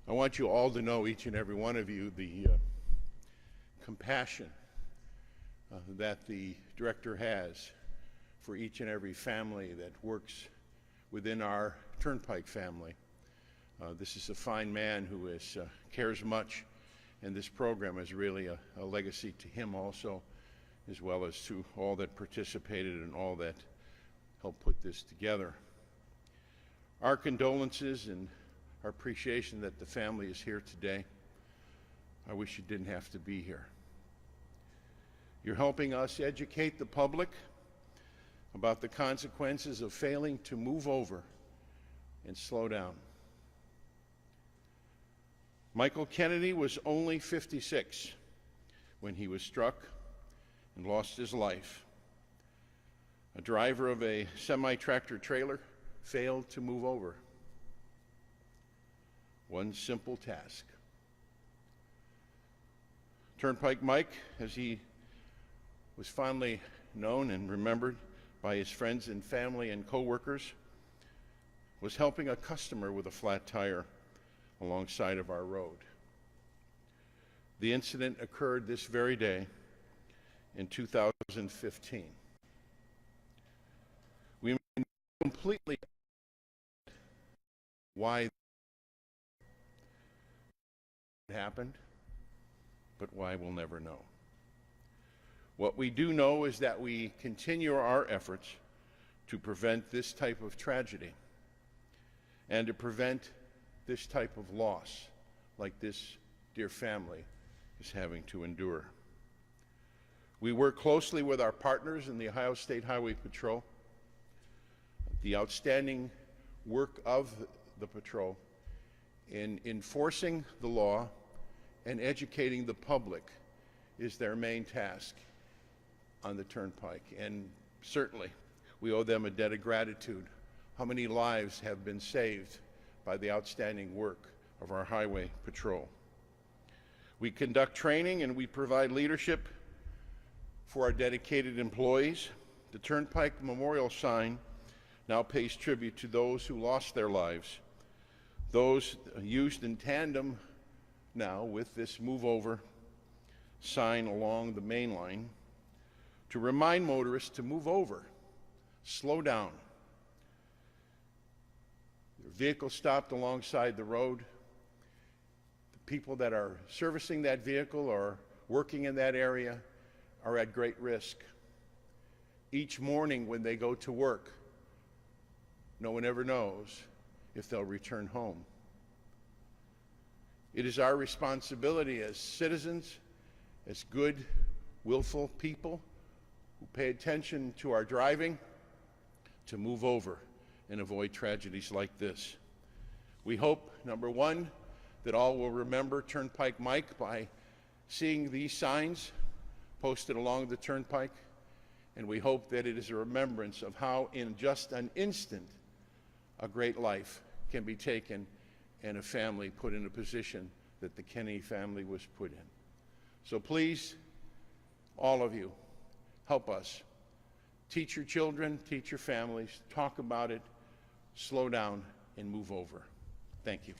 I want you all to know, each and every one of you, the compassion that the director has for each and every family that works within our Turnpike family. This is a fine man who cares much, and this program is really a legacy to him also, as well as to all that participated and all that helped put this together. Our condolences and our appreciation that the family is here today. I wish you didn't have to be here. You're helping us educate the public about the consequences of failing to move over and slow down. Michael Kennedy was only 56 when he was struck and lost his life. A driver of a semi-tractor trailer failed to move over. One simple task. Turnpike Mike, as he was fondly known and remembered by his friends and family and co-workers, was helping a customer with a flat tire alongside of our road. The incident occurred this very day in 2015. We completely why it happened, but why we'll never know. What we do know is that we continue our efforts to prevent this type of tragedy and to prevent this type of loss like this dear family is having to endure. We work closely with our partners in the Ohio State Highway Patrol. The outstanding work of the patrol in enforcing the law and educating the public is their main task on the Turnpike, and certainly we owe them a debt of gratitude. How many lives have been saved by the outstanding work of our Highway Patrol? We conduct training and we provide leadership for our dedicated employees. The Turnpike Memorial sign now pays tribute to those who lost their lives, those used in tandem now with this move over sign along the main line to remind motorists to move over, slow down. Their vehicle stopped alongside the road. The people that are servicing that vehicle or working in that area are at great risk. Each morning when they go to work, no one ever knows if they'll return home. It is our responsibility as citizens, as good, willful people who pay attention to our driving, to move over and avoid tragedies like this. We hope, number one, that all will remember Turnpike Mike by seeing these signs posted along the Turnpike, and we hope that it is a remembrance of how in just an instant a great life can be taken and a family put in a position that the Kennedy family was put in. So please, all of you, help us. Teach your children, teach your families, talk about it, slow down, and move over. Thank you.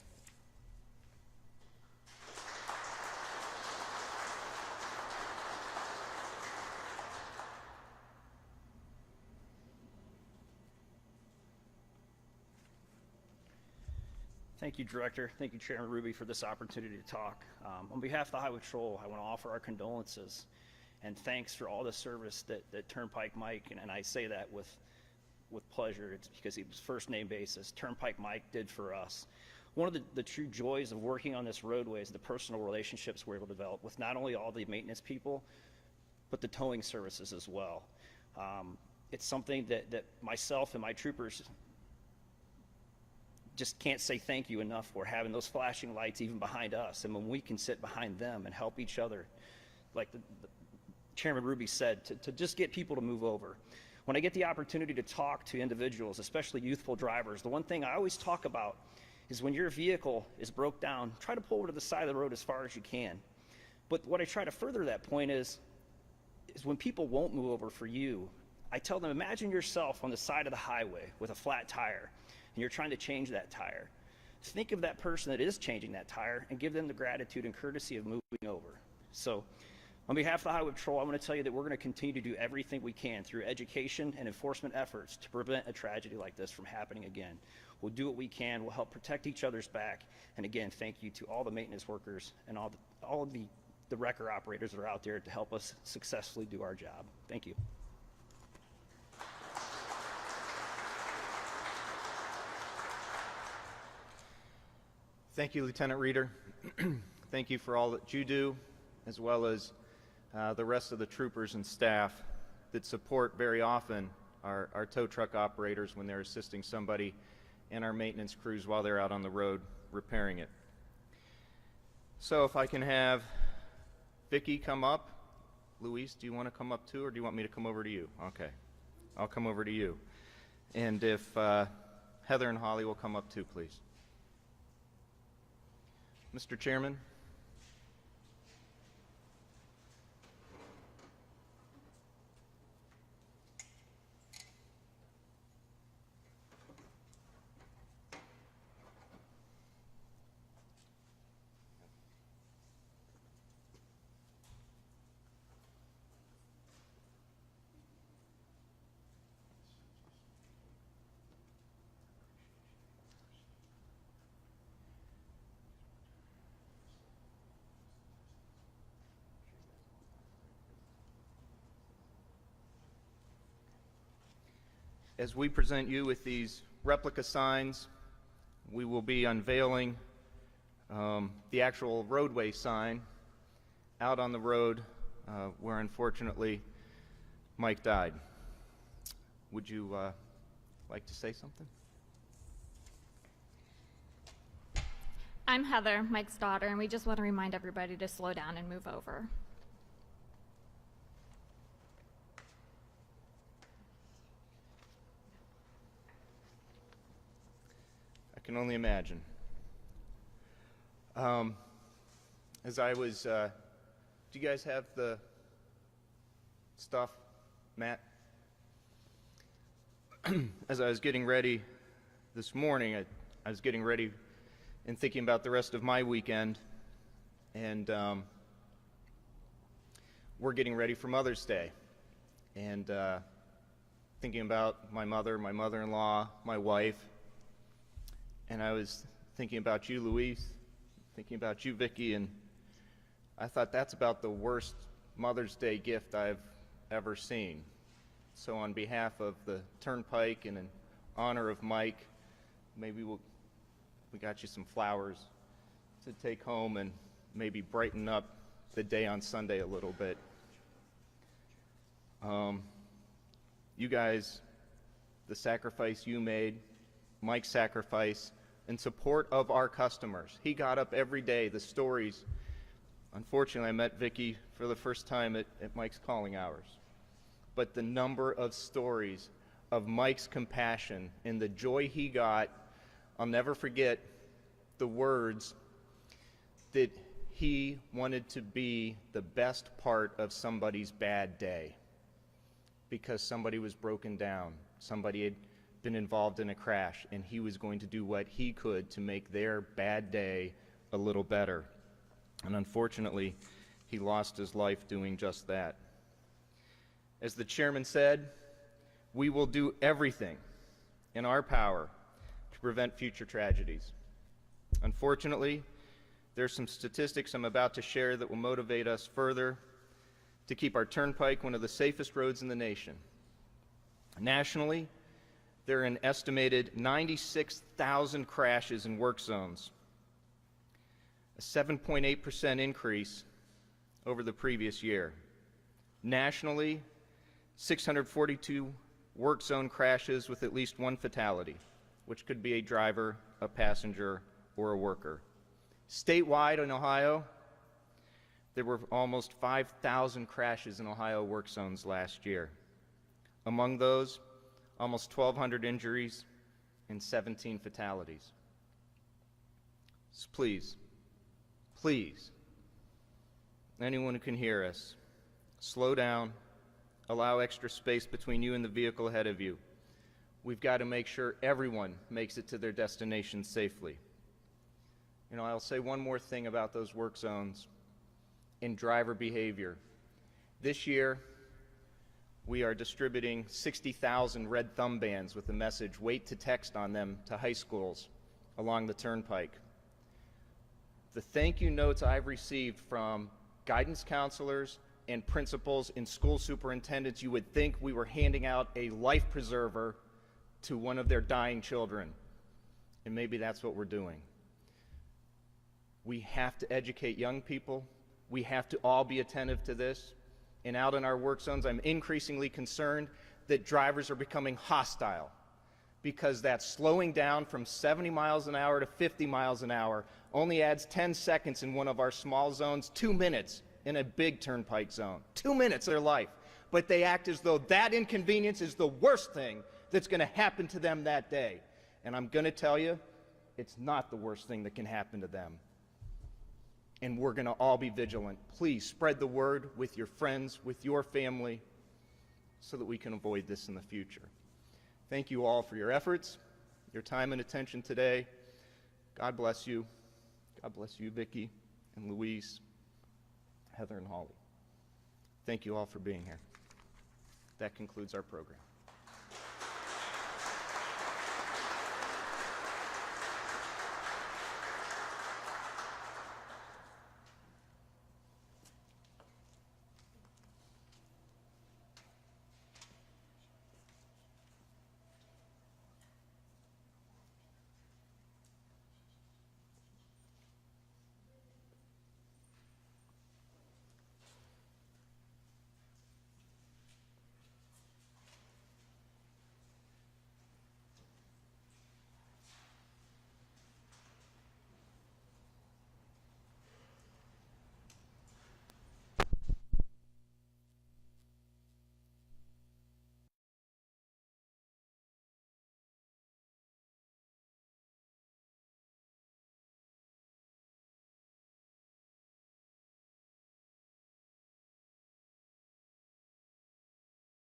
Thank you, Director. Thank you, Chairman Ruby, for this opportunity to talk. On behalf of the Highway Patrol, I want to offer our condolences and thanks for all the service that Turnpike Mike, and I say that with pleasure, it's because he was first name basis, Turnpike Mike did for us. One of the true joys of working on this roadway is the personal relationships we're able to develop with not only all the maintenance people, but the towing services as well. It's something that myself and my troopers just can't say thank you enough for, having those flashing lights even behind us, and when we can sit behind them and help each other, like the Chairman Ruby said, to just get people to move over. When I get the opportunity to talk to individuals, especially youthful drivers, the one thing I always talk about is when your vehicle is broke down, try to pull over to the side of the road as far as you can. But what I try to further that point is when people won't move over for you, I tell them, imagine yourself on the side of the highway with a flat tire, and you're trying to change that tire. think of that person that is changing that tire and give them the gratitude and courtesy of moving over. So on behalf of the Highway Patrol, I want to tell you that we're going to continue to do everything we can through education and enforcement efforts to prevent a tragedy like this from happening again. We'll do what we can. We'll help protect each other's back. And again, thank you to all the maintenance workers and all of the wrecker operators that are out there to help us successfully do our job. Thank you. Thank you, Lieutenant Reeder. Thank you for all that you do, as well as the rest of the troopers and staff that support very often our tow truck operators when they're assisting somebody and our maintenance crews while they're out on the road repairing it. So if I can have Vicki come up. Luis, do you want to come up too, or do you want me to come over to you? Okay, I'll come over to you. And if Heather and Holly will come up too, please. Mr. Chairman. As we present you with these replica signs, we will be unveiling the actual roadway sign out on the road where unfortunately Mike died. Would you like to say something? I'm Heather, Mike's daughter, and we just want to remind everybody to slow down and move over. I can only imagine. As I was, do you guys have the stuff, Matt? As I was getting ready this morning, I was getting ready and thinking about the rest of my weekend, and we're getting ready for Mother's Day, and thinking about my mother, my mother-in-law, my wife, and I was thinking about you, Luis, thinking about you, Vicki, and I thought that's about the worst Mother's Day gift I've ever seen. So on behalf of the Turnpike and in honor of Mike, maybe we got you some flowers to take home and maybe brighten up the day on Sunday a little bit. You guys, the sacrifice you made, Mike's sacrifice, in support of our customers. He got up every day, the stories. Unfortunately, I met Vicki for the first time at Mike's calling hours. But the number of stories of Mike's compassion and the joy he got, I'll never forget the words that he wanted to be the best part of somebody's bad day because somebody was broken down, somebody had been involved in a crash, and he was going to do what he could to make their bad day a little better. And unfortunately, he lost his life doing just that. As the chairman said, we will do everything in our power to prevent future tragedies. Unfortunately, there's some statistics I'm about to share that will motivate us further to keep our turnpike one of the safest roads in the nation. Nationally, there are an estimated 96,000 crashes in work zones, a 7.8% increase over the previous year. Nationally, 642 work zone crashes with at least one fatality, which could be a driver, a passenger, or a worker. Statewide in Ohio, there were almost 5,000 crashes in Ohio work zones last year. Among those, almost 1,200 injuries and 17 fatalities. So please, anyone who can hear us, slow down, allow extra space between you and the vehicle ahead of you. We've got to make sure everyone makes it to their destination safely. I'll say one more thing about those work zones in driver behavior. This year, we are distributing 60,000 red thumb bands with the message, "Wait to text" on them to high schools along the turnpike. The thank you notes I've received from guidance counselors and principals and school superintendents, you would think we were handing out a life preserver to one of their dying children. And maybe that's what we're doing. We have to educate young people. We have to all be attentive to this. And out in our work zones, I'm increasingly concerned that drivers are becoming hostile, because that slowing down from 70 miles an hour to 50 miles an hour only adds 10 seconds in one of our small zones, 2 minutes in a big turnpike zone. 2 minutes of their life. But they act as though that inconvenience is the worst thing that's going to happen to them that day. And I'm going to tell you, it's not the worst thing that can happen to them. And we're going to all be vigilant. Please spread the word with your friends, with your family, so that we can avoid this in the future. Thank you all for your efforts, your time and attention today. God bless you. God bless you, Vicki and Louise, Heather and Holly. Thank you all for being here. That concludes our program.